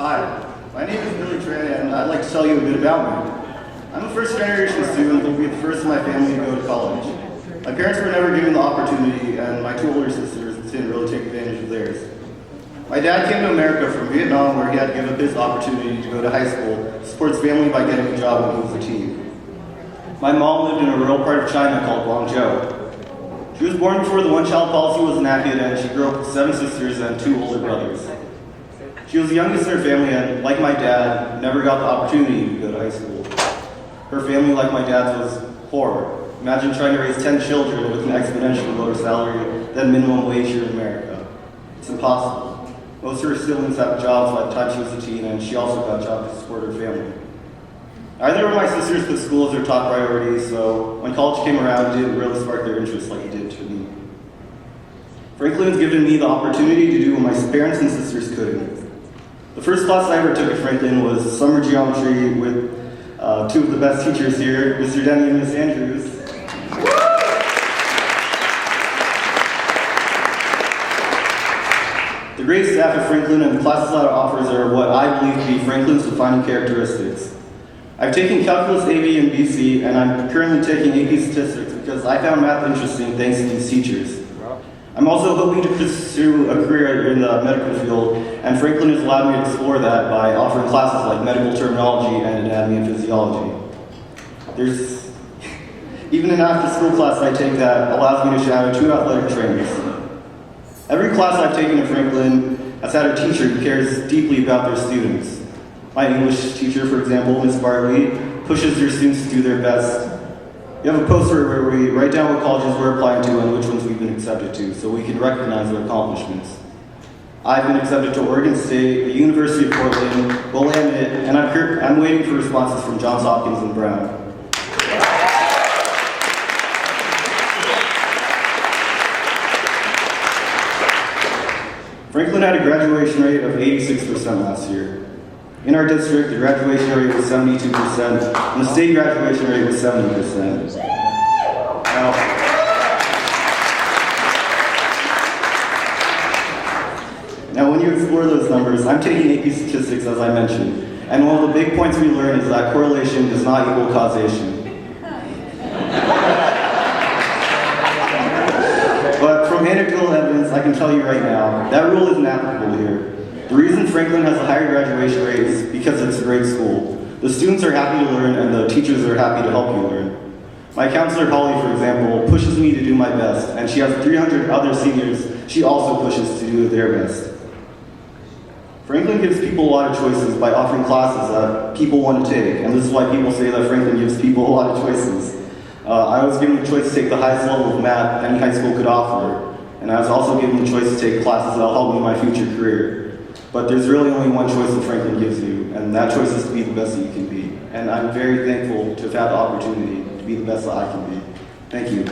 Hi, my name is Billy Trey, and I'd like to tell you a bit about me. I'm a first-generation student who will be the first in my family to go to college. My parents were never given the opportunity, and my two older sisters didn't really take advantage of theirs. My dad came to America from Vietnam, where he had to give up his opportunity to go to high school to support his family by getting a job when he was a teen. My mom lived in a rural part of China called Guangzhou. She was born before the one-child policy was enacted, and she grew up with 7 sisters and 2 older brothers. She was the youngest in her family and, like my dad, never got the opportunity to go to high school. Her family, like my dad's, was poor. Imagine trying to raise 10 children with an exponentially lower salary than minimum wage here in America. It's impossible. Most of her siblings have jobs by the time she was a teen, and she also got jobs to support her family. Neither of my sisters put school as their top priority, so when college came around, it didn't really spark their interest like it did to me. Franklin's given me the opportunity to do what my parents and sisters couldn't. The first class I ever took at Franklin was summer geometry with 2 of the best teachers here, Mr. Denny and Ms. Andrews. The great staff at Franklin and the classes that it offers are what I believe to be Franklin's defining characteristics. I've taken Calculus AB and BC, and I'm currently taking AP Statistics because I found math interesting thanks to these teachers. I'm also hoping to pursue a career in the medical field, and Franklin has allowed me to explore that by offering classes like medical terminology and anatomy and physiology. There's even an after-school class I take that allows me to shadow 2 athletic trainers. Every class I've taken at Franklin has had a teacher who cares deeply about their students. My English teacher, for example, Ms. Bartley, pushes her students to do their best. We have a poster where we write down what colleges we're applying to and which ones we've been accepted to, so we can recognize their accomplishments. I've been accepted to Oregon State, the University of Portland, Willamette, and I'm waiting for responses from Johns Hopkins and Brown. Franklin had a graduation rate of 86% last year. In our district, the graduation rate was 72%, and the state graduation rate was 70%. Now, when you explore those numbers, I'm taking AP Statistics, as I mentioned, and one of the big points we learn is that correlation does not equal causation. But from anecdotal evidence, I can tell you right now, that rule isn't applicable here. The reason Franklin has a higher graduation rate is because it's a great school. The students are happy to learn, and the teachers are happy to help you learn. My counselor, Holly, for example, pushes me to do my best, and she has 300 other seniors she also pushes to do their best. Franklin gives people a lot of choices by offering classes that people want to take, and this is why people say that Franklin gives people a lot of choices. I was given the choice to take the highest level of math any high school could offer, and I was also given the choice to take classes that will help me in my future career. But there's really only one choice that Franklin gives you, and that choice is to be the best that you can be. And I'm very thankful to have had the opportunity to be the best that I can be. Thank you.